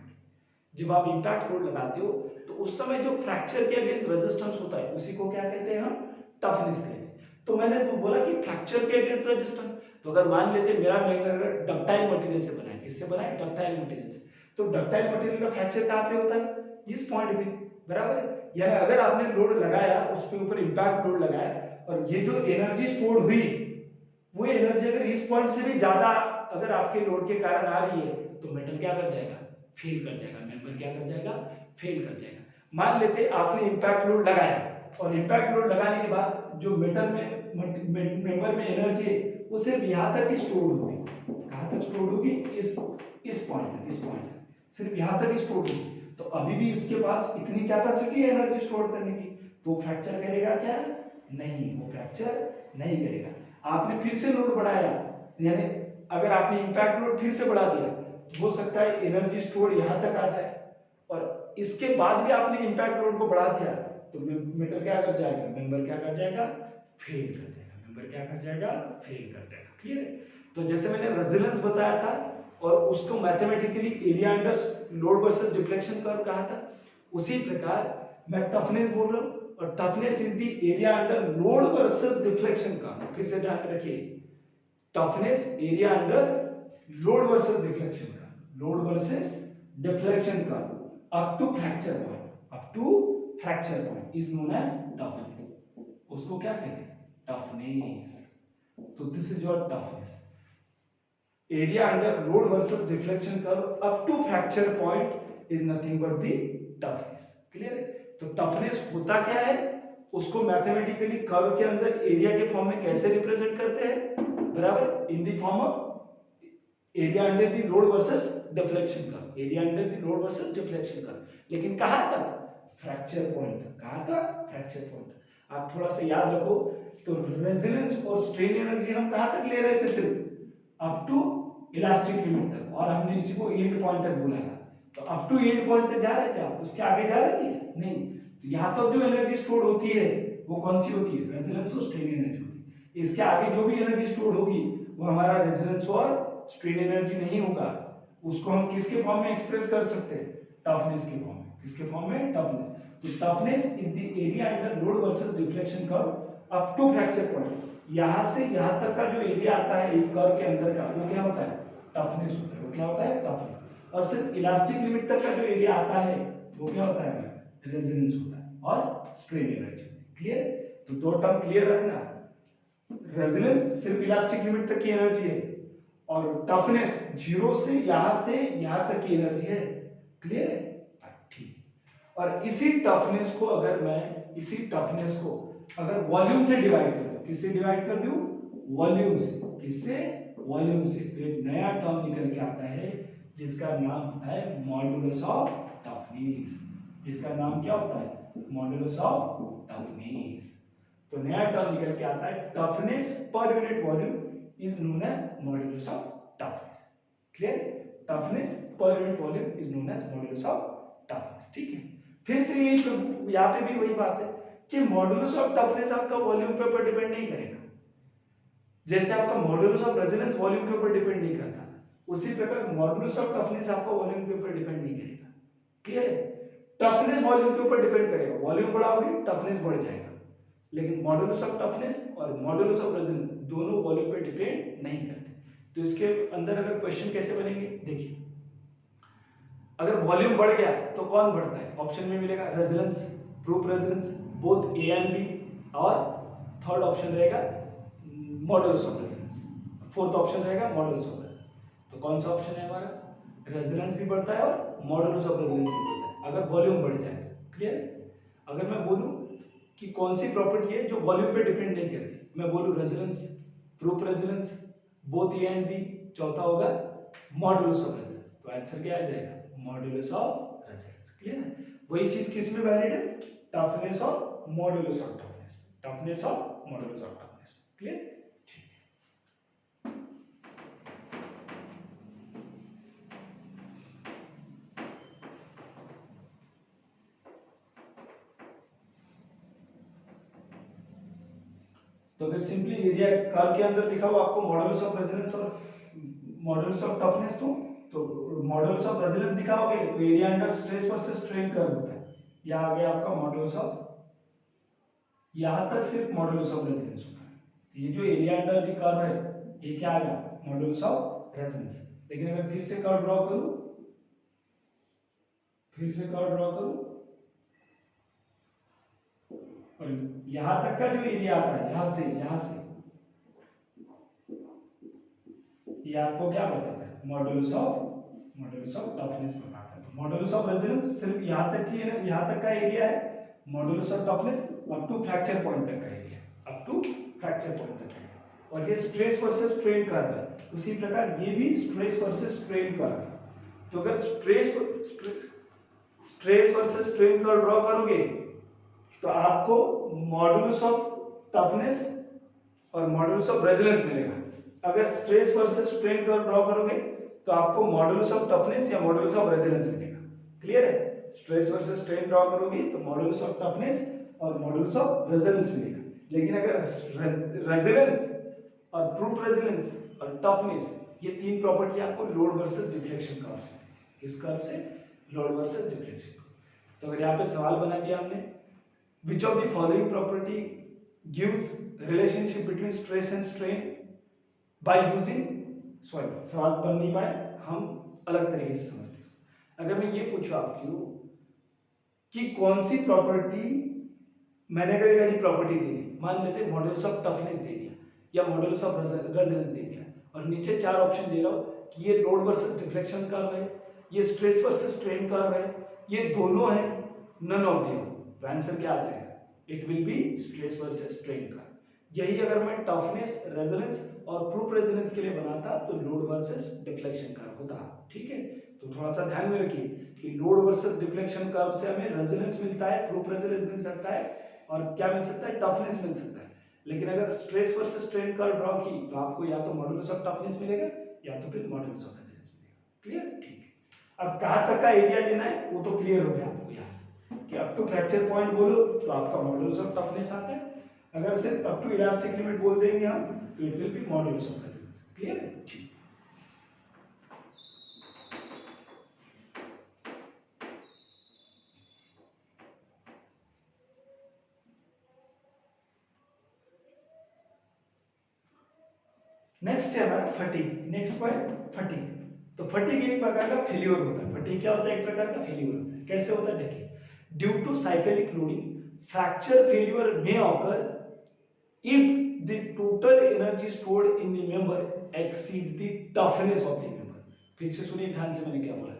जब आप इंपैक्ट लोड लगाते हो तो उस समय जो फ्रैक्चर के अगेंस्ट रेजिस्टेंस होता है उसी को क्या कहते हैं, हम टफनेस कहते हैं। तो मैंने तो बोला कि फ्रैक्चर के अगेंस्ट रेजिस्टेंस, तो अगर मान लेते मेरा मेंबर डक्टाइल मटेरियल से बना है, किससे बना है, डक्टाइल मटेरियल से, तो डक्टाइल मटेरियल का फ्रैक्चर कहाँ पे होता है, इस पॉइंट पे, बराबर है। यानी अगर आपने लोड लगाया, उसके ऊपर इंपैक्ट लोड लगाया, और ये जो एनर्जी स्टोर हुई वो एनर्जी अगर इस पॉइंट से भी ज्यादा अगर आपके लोड के कारण आ रही है तो मेटल क्या कर जाएगा, फेल कर जाएगा, मेंबर क्या कर जाएगा, फेल कर जाएगा। मान लेते आपने इंपैक्ट लोड लगाया, और इंपैक्ट लोड लगाने के बाद जो मेटल में मेंबर में एनर्जी है वो सिर्फ यहाँ तक ही स्टोर होगी। कहाँ तक स्टोर होगी, इस पॉइंट तक, इस पॉइंट तक सिर्फ यहाँ तक ही स्टोर होगी। तो अभी भी इसके पास इतनी कैपेसिटी है एनर्जी स्टोर करने की, तो फ्रैक्चर करेगा क्या, नहीं, वो फ्रैक्चर नहीं करेगा। आपने फिर से लोड बढ़ाया, यानी अगर आपने इंपैक्ट लोड फिर से बढ़ा दिया, हो सकता है एनर्जी स्टोर यहाँ तक आ जाए, और इसके बाद भी आपने इंपैक्ट लोड को बढ़ा दिया तो मेटल क्या कर जाएगा, मेंबर क्या कर जाएगा, फेल कर जाएगा, मेंबर क्या कर जाएगा, फेल कर जाएगा। क्लियर है। तो जैसे मैंने रेजिलेंस बताया था और उसको mathematically area under load versus deflection curve कहा था, उसी प्रकार मैं टफनेस बोल रहा हूं, और toughness is the area under load versus deflection curve. फिर से ध्यान रखिए, toughness area under load versus deflection curve, load versus deflection curve up to fracture point, up to fracture point is known as toughness. उसको क्या कहते हैं, toughness. तो this is your toughness, area under load versus deflection curve up to fracture point is nothing but the toughness. Clear है। तो toughness होता क्या है, उसको मैथमेटिकली कर्व के अंदर एरिया के फॉर्म में कैसे रिप्रेजेंट करते हैं, बराबर, in the form of area under the load versus deflection curve, area under the load versus deflection curve. लेकिन कहां तक, फ्रैक्चर पॉइंट तक। कहां तक, फ्रैक्चर पॉइंट तक। आप थोड़ा सा याद रखो, तो रेजोनेंस और स्ट्रेन एनर्जी हम कहां तक ले रहे थे, सिर्फ अप टू इलास्टिक लिमिट तक, और हमने इसी को एंड पॉइंट तक बोला था। तो अप टू एंड पॉइंट तक जा रहे थे आप, उसके आगे जा रहे थे नहीं। तो यहां तक जो एनर्जी स्टोर होती है वो कौन सी होती है, रेजोनेंस और स्ट्रेन एनर्जी होती है। इसके आगे जो भी एनर्जी स्टोर होगी वो हमारा रेजोनेंस और स्ट्रेन एनर्जी नहीं होगा, उसको हम किसके फॉर्म में एक्सप्रेस कर सकते हैं, टफनेस के फॉर्म में। किसके फॉर्म में, टफनेस। तो toughness is the area under load versus deflection curve up to fracture point. यहां से यहां तक का जो एरिया आता है इस कर्व के अंदर का, वो क्या होता है, टफनेस होता है। वो क्या होता है, टफनेस। और सिर्फ इलास्टिक लिमिट तक का जो एरिया आता है वो क्या होता है, रेजोनेंस होता है, और स्ट्रेन एनर्जी। क्लियर। तो दो टर्म क्लियर रखना, रेजोनेंस सिर्फ इलास्टिक लिमिट तक की एनर्जी है, और टफनेस जीरो से यहां तक की एनर्जी है। क्लियर है, ठीक। और इसी टफनेस को अगर वॉल्यूम से डिवाइड कर दो, किससे डिवाइड कर दूं, वॉल्यूम से। किससे, वॉल्यूम से। तो एक नया टर्म निकल के आता है जिसका नाम होता है मॉडुलस ऑफ टफनेस। जिसका नाम क्या होता है, मॉडुलस ऑफ टफनेस। तो नया टर्म निकल के आता है, toughness per unit volume is known as modulus of toughness. Clear. Toughness per unit volume is known as modulus of toughness. ठीक है। फिर से यही, यहाँ पे भी वही बात है कि मॉडुलस ऑफ टफनेस आपका वॉल्यूम के ऊपर डिपेंड नहीं करेगा। जैसे आपका मॉडुलस ऑफ रेजोनेंस वॉल्यूम के ऊपर डिपेंड नहीं करता, उसी प्रकार मॉडुलस ऑफ टफनेस आपका वॉल्यूम के ऊपर डिपेंड नहीं करेगा। क्लियर है। टफनेस वॉल्यूम के ऊपर डिपेंड करेगा, वॉल्यूम बढ़ाओगे टफनेस बढ़ जाएगा, लेकिन मॉडुलस ऑफ टफनेस और मॉडुलस ऑफ रेजोनेंस दोनों वॉल्यूम पे डिपेंड नहीं करते। तो इसके अंदर अगर क्वेश्चन कैसे बनेंगे, देखिए, अगर वॉल्यूम बढ़ गया तो कौन बढ़ता है, ऑप्शन में मिलेगा resilience, proof resilience, both A and B, और थर्ड ऑप्शन रहेगा modulus of resilience, fourth option रहेगा मॉडुलस ऑफ रेजोनेंस। तो कौन सा ऑप्शन है हमारा, रेजोनेंस भी बढ़ता है और मॉडुलस ऑफ रेजोनेंस भी बढ़ता है अगर वॉल्यूम बढ़ जाए तो। क्लियर है। अगर मैं बोलूं कि कौन सी प्रॉपर्टी है जो वॉल्यूम पे डिपेंड नहीं करती, मैं बोलूं resilience, proof resilience, both A and B, चौथा होगा मॉडुलस ऑफ रेजोनेंस। तो आंसर क्या आ जाएगा, मॉडुलस ऑफ रेजोनेंस। क्लियर है। वही चीज किस में वैलिड है, टफनेस और मॉडुलस ऑफ टफनेस, टफनेस और मॉडुलस ऑफ टफनेस। क्लियर। तो अगर सिंपली एरिया कर्व के अंदर लिखा हुआ आपको मॉडुलस ऑफ रेजोनेंस और मॉडुलस ऑफ टफनेस, तो मॉडुलस ऑफ रेजोनेंस दिखाओगे तो area under stress versus strain curve होता है। यह आ गया आपका मॉडुलस ऑफ, यहां तक सिर्फ मॉडुलस ऑफ रेजोनेंस होता है। तो ये जो एरिया अंडर द कर्व है ये क्या आ गया, मॉडुलस ऑफ रेजोनेंस। लेकिन अगर फिर से कर्व ड्रॉ करूं, और यहां तक का जो एरिया आता है, यहां से ये आपको क्या बताता है, मॉडुलस ऑफ टफनेस बताता है। मॉडुलस ऑफ रेजोनेंस सिर्फ यहां तक की है ना, यहां तक का एरिया है, modulus of toughness up to fracture point तक का area, up to fracture point तक का। और ये स्ट्रेस वर्सेस स्ट्रेन कर्व है, उसी प्रकार ये भी स्ट्रेस वर्सेस स्ट्रेन कर्व है। तो अगर stress versus strain curve draw करोगे तो आपको मॉडुलस ऑफ टफनेस और मॉडुलस ऑफ रेजोनेंस मिलेगा। अगर stress versus strain curve draw करोगे तो आपको मॉडुलस ऑफ टफनेस या मॉडुलस ऑफ रेजोनेंस मिलेगा। क्लियर है। स्ट्रेस वर्सेस स्ट्रेन ड्रॉ करोगे तो मॉडुलस ऑफ टफनेस और मॉडुलस ऑफ रेजोनेंस मिलेगा। लेकिन अगर रेजोनेंस और प्रूफ रेजोनेंस और टफनेस, ये तीन प्रॉपर्टी आपको लोड वर्सेस डिफ्लेक्शन कर्व से, किस कर्व से, लोड वर्सेस डिफ्लेक्शन। तो अगर यहाँ पे सवाल बना दिया हमने, which of the following property gives relationship between stress and strain by using, sorry सवाल बन नहीं पाए, हम अलग तरीके से समझते हैं। अगर मैं ये पूछूं आपको कि कौन सी प्रॉपर्टी, मैंने अगर एक प्रॉपर्टी दे दी, मान लेते मॉडुलस ऑफ टफनेस दे दिया या मॉडुलस ऑफ रेजोनेंस दे दिया, और नीचे चार ऑप्शन दे रहा हूं कि ये लोड वर्सेस डिफ्लेक्शन कर्व है, ये स्ट्रेस वर्सेस स्ट्रेन कर्व है, ये दोनों है, नन ऑफ देम, तो आंसर क्या आ जाएगा, it will be stress versus strain curve. यही अगर मैं टफनेस, रेजोनेंस और प्रूफ रेजोनेंस के लिए बनाता तो लोड वर्सेस डिफ्लेक्शन कर्व होता। ठीक है, तो थोड़ा सा ध्यान में रखिए कि लोड वर्सेस डिफ्लेक्शन कर्व से हमें रेजोनेंस मिलता है, प्रूफ रेजोनेंस मिल सकता है और क्या मिल सकता है, टफनेस मिल सकता है। लेकिन अगर stress versus strain curve draw की तो आपको या तो मॉडुलस ऑफ टफनेस मिलेगा या तो फिर मॉडुलस ऑफ रेजोनेंस मिलेगा। क्लियर? ठीक है। अब कहां तक का एरिया लेना है वो तो क्लियर हो गया आपको यहां से कि अप टू फ्रैक्चर पॉइंट बोलो तो आपका मॉडुलस ऑफ टफनेस आता है, अगर सिर्फ अप टू इलास्टिक लिमिट बोल देंगे हम तो it will B modulus of resilience. Clear है? ठीक। नेक्स्ट है हमारा फटीग। Next point fatigue. तो फटीग एक प्रकार का फेल्योर होता है। फटीग क्या होता है? एक प्रकार का फेल्योर होता है। कैसे होता है देखिए, due to cyclic loading fracture failure may occur if the total energy stored in the member exceed the toughness of the member। फिर से सुनिए ध्यान से मैंने क्या बोला।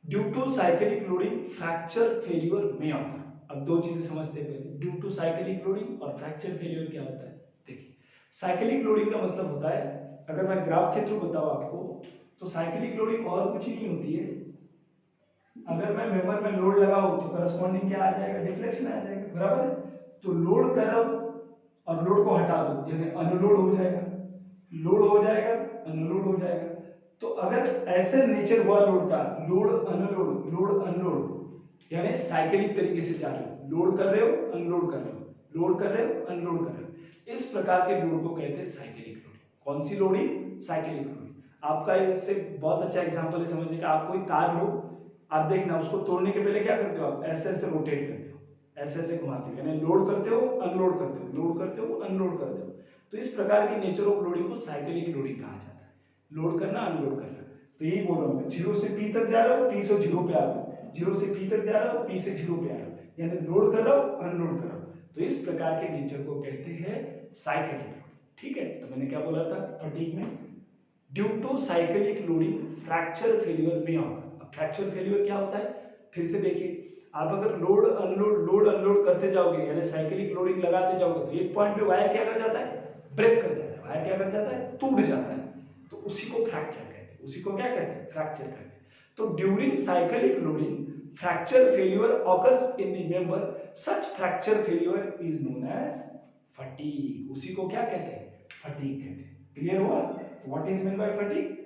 Due to cyclic loading fracture failure में ऑकर। अब दो चीजें समझते हैं पहले, ड्यू टू साइक्लिक लोडिंग और फ्रैक्चर फेल्योर क्या होता है। देखिए, साइक्लिक लोडिंग का मतलब होता है, अगर मैं ग्राफ के थ्रू बताऊं आपको तो साइक्लिक लोडिंग और कुछ ही नहीं होती है। अगर मैं मेंबर में लोड लगाऊं तो करस्पॉन्डिंग क्या आ जाएगा, डिफ्लेक्शन आ जाएगा, बराबर है। तो लोड कर रहा हूं और लोड को हटा दो यानी अनलोड हो जाएगा, लोड हो जाएगा, अनलोड हो जाएगा। तो अगर ऐसे नेचर हुआ लोड का, लोड अनलोड, लोड अनलोड यानी साइक्लिक तरीके से जा रहे हो, लोड कर रहे हो, अनलोड कर रहे हो, लोड कर रहे हो, अनलोड कर रहे हो, इस प्रकार के लोड को कहते हैं साइक्लिक लोडिंग। कौन सी लोडिंग? Cyclic loading. आपका इससे बहुत अच्छा एग्जांपल है समझने का। आप कोई तार लो, आप देखना उसको तोड़ने के पहले क्या करते हो, आप ऐसे ऐसे रोटेट करते हो, ऐसे ऐसे घुमाते हो, यानी लोड करते हो, अनलोड करते हो, लोड करते हो, अनलोड करते हो। तो इस प्रकार की नेचर ऑफ लोडिंग को साइक्लिक लोडिंग कहा जाता है, लोड करना, अनलोड करना। तो यही बोल रहा हूं मैं, जीरो से पी तक जा रहा हूं, पी से जीरो पे आ रहा हूं, जीरो से पी तक जा रहा हूं, पी से जीरो पे आ रहा हूं, यानी लोड कर रहा हूं, अनलोड कर रहा हूं। तो इस प्रकार के नेचर को कहते हैं साइक्लिक लोडिंग। ठीक है, तो मैंने क्या बोला था फटीग में, due to cyclic loading fracture failure में ऑकर। अब फ्रैक्चर फेल्योर क्या होता है, फिर से देखिए, आप अगर लोड अनलोड करते जाओगे यानी साइक्लिक लोडिंग लगाते जाओगे तो एक पॉइंट पे वायर क्या कर जाता है, ब्रेक कर जाता है, वायर क्या कर जाता है, टूट जाता है। तो उसी को फ्रैक्चर कहते हैं, उसी को क्या कहते हैं, फ्रैक्चर कहते हैं। तो during cyclic loading fracture failure occurs in the member, such fracture failure is known as fatigue. उसी को क्या कहते हैं, फटीग कहते हैं। क्लियर हुआ? What is mean by fatigue?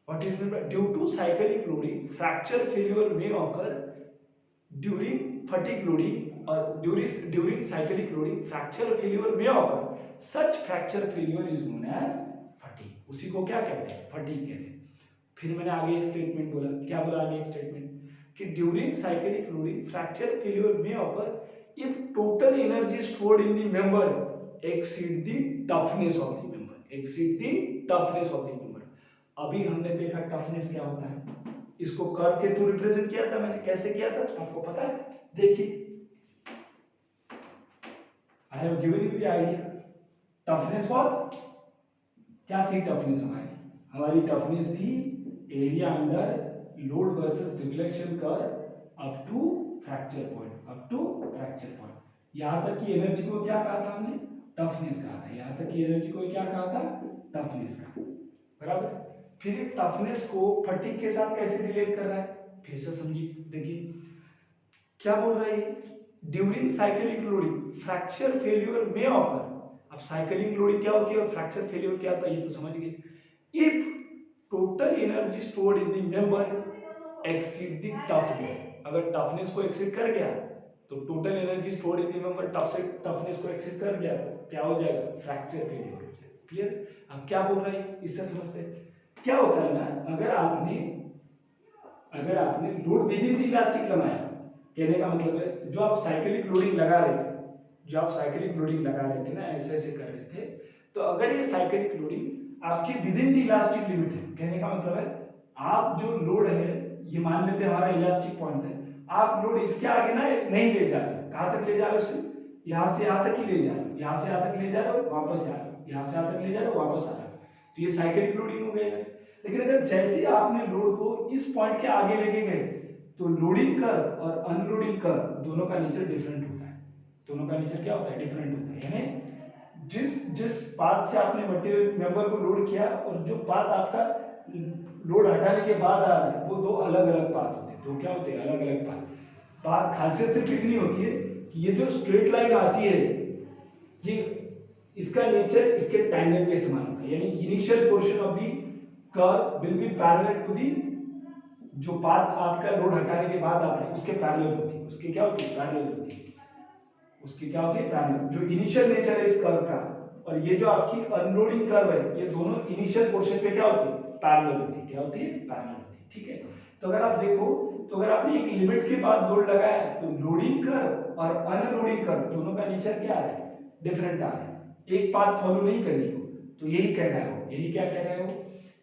What is meant by due to cyclic loading, fracture failure may occur during fatigue loading or during cyclic loading, fracture failure may occur. Such fracture failure is known as fatigue. उसी को क्या कहते हैं, fatigue कहते हैं। फिर मैंने आगे एक स्टेटमेंट बोला, क्या बोला आगे एक स्टेटमेंट कि during cyclic loading, fracture failure may occur if total energy stored in the member exceed the toughness of the member. Exceed the toughness of the member. अभी हमने देखा टफनेस क्या होता है, इसको कर्व के थ्रू रिप्रेजेंट किया था मैंने। कैसे किया था आपको पता है, देखिए, I have given you the idea. Toughness was क्या थी, टफनेस हमारी टफनेस थी area under load versus deflection curve up to fracture point, up to fracture point. यहां तक की एनर्जी को क्या कहा था हमने, टफनेस कहा था। यहां तक की एनर्जी को क्या कहा था, टफनेस कहा, बराबर। फिर टफनेस को फटीग के साथ कैसे रिलेट कर रहा है, फिर से समझिए, देखिए क्या बोल रहा है, during cyclic loading fracture failure में ऑकर। अब साइक्लिक लोडिंग क्या होती है और फ्रैक्चर फेल्योर क्या होता है ये तो समझ गए। If total energy stored in the member exceed the toughness, अगर टफनेस को एक्सीड कर गया तो total energy stored in the member toughness को एक्सीड कर गया तो क्या हो जाएगा, फ्रैक्चर फेल्योर हो जाएगा। क्लियर? अब क्या बोल रहा है इससे समझते हैं। क्या होता है ना, अगर आपने load with in the elastic लगाया, कहने का मतलब है जो आप साइक्लिक लोडिंग लगा रहे थे, जो आप साइक्लिक लोडिंग लगा रहे थे ना, ऐसे ऐसे कर रहे थे, तो अगर ये साइक्लिक लोडिंग आपकी with in the elastic limit है, कहने का मतलब है आप जो लोड है, ये मान लेते हैं हमारा इलास्टिक पॉइंट है, आप लोड इसके आगे ना नहीं ले जा रहे। कहां तक ले जा रहे हो, यहां से यहां तक ही ले जा रहे हो, यहां से यहां तक ले जा रहे हो, वापस जा रहे हो, यहां से यहां तक ले जा रहे हो, वापस आ रहे हो। तो ये साइक्लिक लोडिंग हो गया। लेकिन अगर जैसे आपने लोड को इस पॉइंट के आगे लेके गए तो लोडिंग कर्व और अनलोडिंग कर्व दोनों का नेचर डिफरेंट होता है। दोनों का नेचर क्या होता है, डिफरेंट होता है। यानी जिस पाथ से आपने मटेरियल मेंबर को लोड किया और जो पाथ आपका लोड हटाने के बाद आ रहा है, वो दो अलग अलग पाथ होते हैं। दो क्या होते हैं, अलग अलग पाथ। खासियत सिर्फ इतनी होती है कि ये जो स्ट्रेट लाइन आती है, ये इसका नेचर इसके टैंजेंट के समान होता है। यानी initial portion of the curve will be parallel to the, जो पाथ आपका लोड हटाने के बाद आता है उसके पैरेलल होती है। उसके क्या होती है, पैरेलल होती है। उसकी क्या होती है, पैरेलल। जो इनिशियल नेचर है इस कर्व का और ये जो आपकी अनलोडिंग कर्व है, ये दोनों इनिशियल पोर्शन पे क्या होती है, पैरेलल होती है। क्या होती है, पैरेलल होती है। ठीक है, तो अगर आप देखो तो अगर आपने एक लिमिट के बाद लोड लगाया तो लोडिंग कर्व और अनलोडिंग कर्व दोनों का नेचर क्या है, डिफरेंट आ रहा है। एक पाथ फॉलो नहीं कर रही हो। तो यही कह रहे हो, यही क्या कह रहे हो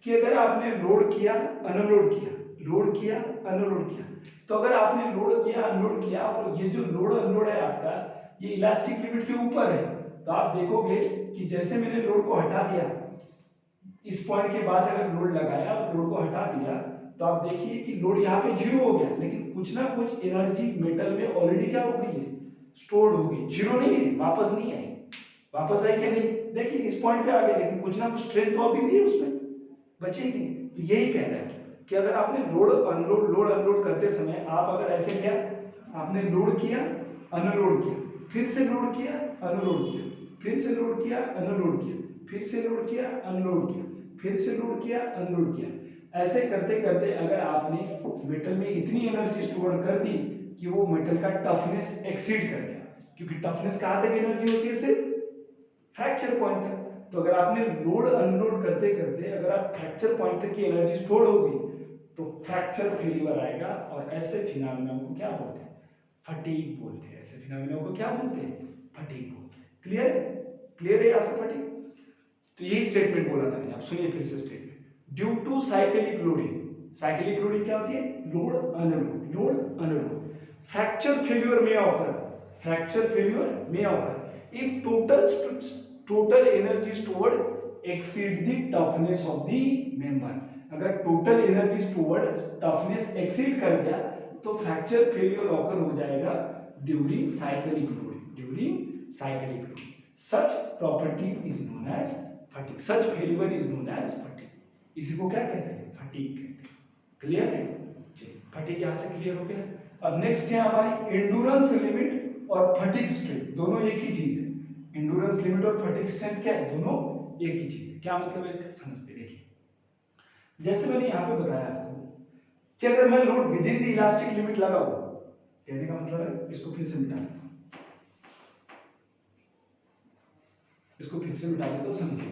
कि अगर आपने लोड किया, अनलोड किया, लोड किया, अनलोड किया, तो अगर आपने लोड किया, अनलोड किया और ये जो लोड अनलोड है आपका, ये इलास्टिक लिमिट के ऊपर है, तो आप देखोगे कि जैसे मैंने लोड को हटा दिया, इस पॉइंट के बाद अगर लोड लगाया और लोड को हटा दिया, तो आप देखिए कि लोड यहाँ पे जीरो हो गया, लेकिन कुछ ना कुछ एनर्जी मेटल में ऑलरेडी क्या हो गई है, स्टोर्ड हो गई। जीरो नहीं है, वापस नहीं आई। वापस आई क्या नहीं, देखिए इस पॉइंट पे आ गया, लेकिन कुछ ना कुछ स्ट्रेंथ तो अभी भी है उसमें, बचेगी। तो यही कह रहा है कि अगर आपने लोड अनलोड करते समय आप अगर ऐसे किया, आपने लोड किया, अनलोड किया, फिर से लोड किया, अनलोड किया, फिर से लोड किया, अनलोड किया, फिर से लोड किया, अनलोड किया, फिर से लोड किया, अनलोड किया, ऐसे करते करते अगर आपने मेटल में इतनी एनर्जी स्टोर कर दी कि वो मेटल का टफनेस एक्सीड कर गया, क्योंकि टफनेस कहाँ तक एनर्जी होती है, सिर्फ फ्रैक्चर पॉइंट तक। तो अगर आपने लोड अनलोड करते करते अगर आप फ्रैक्चर पॉइंट तक की एनर्जी स्टोर हो गई तो फ्रैक्चर फेल्यूर आएगा, और ऐसे फिनोमेना को क्या बोलते हैं, फटीग बोलते हैं। ऐसे फिनोमेना को क्या बोलते हैं, फटीग बोलते हैं। क्लियर है, क्लियर है यहाँ से फटीग। तो यही स्टेटमेंट बोला था मैंने, आप सुनिए फिर से statement. Due to cyclic loading, cyclic loading क्या होती है, load unload, load unload, fracture failure में ऑकर, फ्रैक्चर फेल्यूर में occur if total energy stored exceed the toughness of the member। अगर total energy stored toughness exceed कर गया तो fracture failure occur हो जाएगा during cyclic loading, during cyclic loading. Such property is known as fatigue, such failure is known as fatigue. इसी को क्या कहते हैं, फटीग कहते हैं। क्लियर है, चलिए फटीग यहां से क्लियर हो गया। अब नेक्स्ट है हमारी एंडुरेंस लिमिट और फटीग स्ट्रेंथ, दोनों एक ही चीज है। एंडुरेंस लिमिट और फटीग स्ट्रेंथ क्या है, दोनों एक ही चीज है। क्या मतलब है इसका, समझते देखिए। जैसे मैंने यहां पे बताया आपको कि अगर मैं load with in the elastic limit लगाऊं, कहने का मतलब है, इसको फिर से मिटा देता हूं, इसको फिर से मिटा देता हूं, समझिए।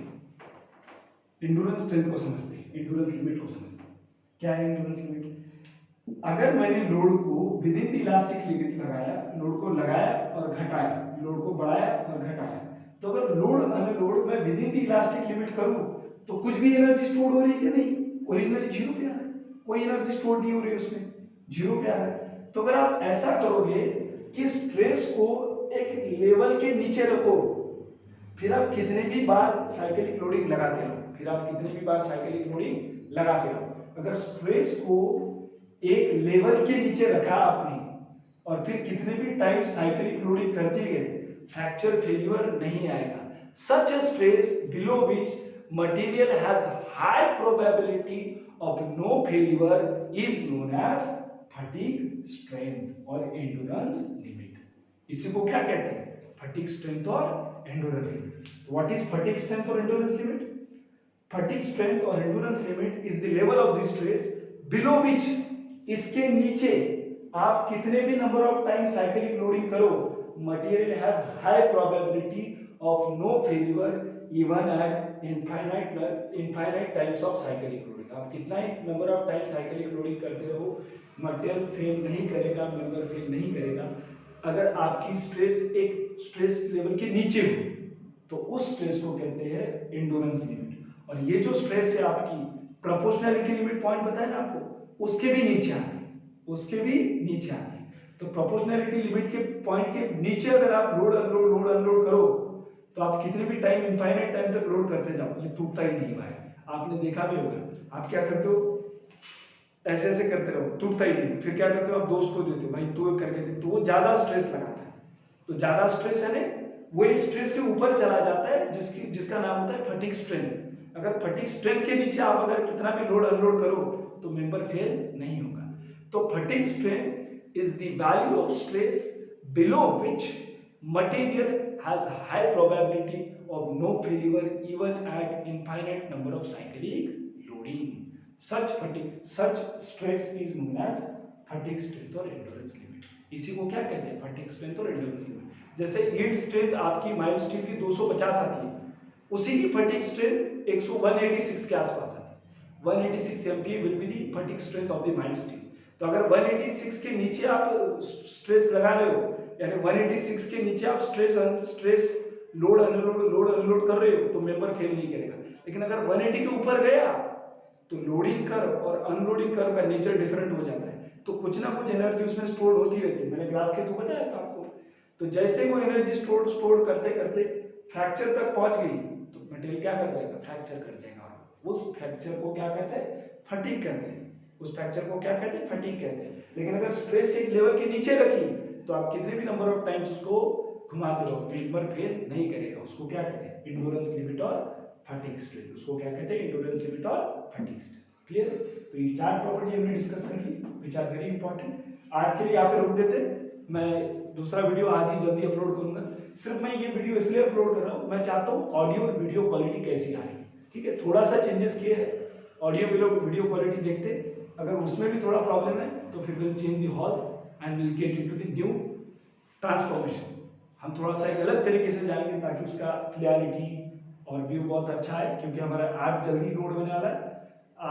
एंडुरेंस स्ट्रेंथ को समझते हैं, एंडुरेंस लिमिट को समझते हैं। क्या है एंडुरेंस लिमिट, अगर मैंने लोड को with in the elastic limit लगाया, लोड को लगाया और घटाया, लोड को बढ़ाया और घटाया, तो अगर लोड अनलोड मैं with in the elastic limit करूं तो कुछ भी एनर्जी स्टोर हो रही है कि नहीं, ओरिजिनली जीरो पे आ रहा है, कोई एनर्जी स्टोर नहीं हो रही उसमें, जीरो पे आ रहा है। तो अगर आप ऐसा करोगे कि स्ट्रेस को एक लेवल के नीचे रखो, फिर आप कितने भी बार साइक्लिक लोडिंग लगाते रहो, फिर आप कितने भी बार साइक्लिक लोडिंग लगाते रहो, अगर स्ट्रेस को एक लेवल के नीचे रखा आपने और फिर कितने भी टाइम साइक्लिक लोडिंग करते गए, फ्रैक्चर फेल्यूर नहीं आएगा। सच a stress below which material has high probability of no failure is known as fatigue strength और endurance limit। इसी को क्या कहते हैं, fatigue strength और endurance limit। What is fatigue strength और endurance limit? Fatigue strength और endurance limit is the level of the stress below which, इसके नीचे आप कितने भी number of time cyclic loading करो, material has high probability of no failure even at infinite times of cyclic loading. आप कितना ही number of time cyclic loading करते रहो, मटेरियल फेल नहीं करेगा, मेंबर फेल नहीं करेगा। अगर आपकी स्ट्रेस एक स्ट्रेस लेवल के नीचे हो तो उस स्ट्रेस को कहते हैं एंडोरेंस लिमिट। और ये जो स्ट्रेस है आपकी प्रोपोर्शनैलिटी लिमिट पॉइंट बताया ना आपको, उसके भी नीचे आती है, उसके भी नीचे आती है। तो प्रोपोर्शनैलिटी लिमिट के पॉइंट के नीचे अगर आप लोड अनलोड करो तो आप कितने भी टाइम इनफाइनाइट टाइम तक लोड करते जाओ, ये टूटता ही नहीं भाई। आपने देखा भी होगा, आप क्या करते हो, ऐसे ऐसे करते रहो, टूटता ही नहीं, फिर क्या करते हो, आप दोस्त को देते हो, भाई तू करके दे, तो वो ज्यादा स्ट्रेस लगाता है, तो तो ज्यादा स्ट्रेस है ना, वो एक स्ट्रेस के ऊपर चला जाता है जिसका नाम होता है फटीग स्ट्रेंथ। अगर फटीग स्ट्रेंथ के नीचे आप अगर कितना भी लोड अनलोड करो तो मेंबर फेल नहीं होगा। तो fatigue strength is the value of stress below which material has high probability of no failure even at infinite number of cyclic loading. Such stress is known as fatigue strength और endurance limit। इसी को क्या कहते हैं, fatigue strength और endurance limit। जैसे yield strength आपकी mild steel की 250 आती है, उसी की fatigue strength 186 के आसपास आती है। 186 MPa will be the fatigue strength of the mild steel। तो अगर 186 के नीचे आप स्ट्रेस लगा रहे हो, यानी 186 के नीचे आप स्ट्रेस लोड अनलोड कर रहे हो तो मेंबर फेल नहीं करेगा। लेकिन अगर 180 के ऊपर गया तो लोडिंग कर्व और अनलोडिंग कर्व का नेचर डिफरेंट हो जाता है, तो कुछ ना कुछ एनर्जी उसमें स्टोर होती रहती है। मैंने ग्राफ के थ्रू बताया था आपको। तो जैसे वो एनर्जी स्टोर करते करते फ्रैक्चर तक पहुंच गई तो मटेरियल क्या कर जाएगा, फ्रैक्चर कर जाएगा। उस फ्रैक्चर को क्या कहते हैं, फटीग कहते हैं। उस फ्रैक्चर को क्या कहते हैं, फटीग कहते हैं। लेकिन अगर स्ट्रेस एक लेवल के नीचे रखी तो आप कितने भी नंबर ऑफ टाइम्स उसको घुमाते रहो, मेंबर फेल नहीं करेगा। उसको क्या कहते हैं, एंड्योरेंस लिमिट और फटीग स्ट्रेंथ। उसको क्या कहते हैं, एंड्योरेंस लिमिट और फटीग स्ट्रेंथ। क्लियर? तो ये चार प्रॉपर्टी हमने डिस्कस कर ली, व्हिच आर वेरी इंपॉर्टेंट। आज के लिए यहाँ पे रोक देते, मैं दूसरा वीडियो आज ही जल्दी अपलोड करूंगा। सिर्फ मैं ये वीडियो इसलिए अपलोड कर रहा हूँ, मैं चाहता हूँ ऑडियो और वीडियो क्वालिटी कैसी आ रही है। ठीक है, थोड़ा सा चेंजेस किए हैं, ऑडियो वीडियो क्वालिटी देखते, अगर उसमें भी थोड़ा प्रॉब्लम है तो फिर will change the hall and will get into the new transformation. हम थोड़ा सा एक अलग तरीके से जाएंगे ताकि उसका क्लियरिटी और व्यू बहुत अच्छा है, क्योंकि हमारा ऐप जल्दी लोड होने वाला है।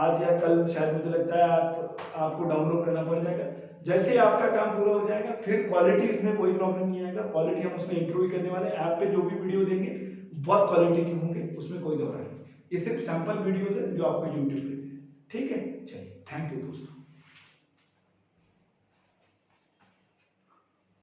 आज या कल शायद मुझे लगता है आपको डाउनलोड करना पड़ जाएगा। जैसे ही आपका काम पूरा हो जाएगा फिर क्वालिटी इसमें कोई प्रॉब्लम नहीं आएगा। क्वालिटी हम उसमें इंप्रूव करने वाले, ऐप पे जो भी वीडियो देंगे बहुत क्वालिटी होंगे, उसमें कोई दौरा नहीं। ये सिर्फ सैंपल वीडियोज है जो आपको यूट्यूब पे। ठीक है, चलिए।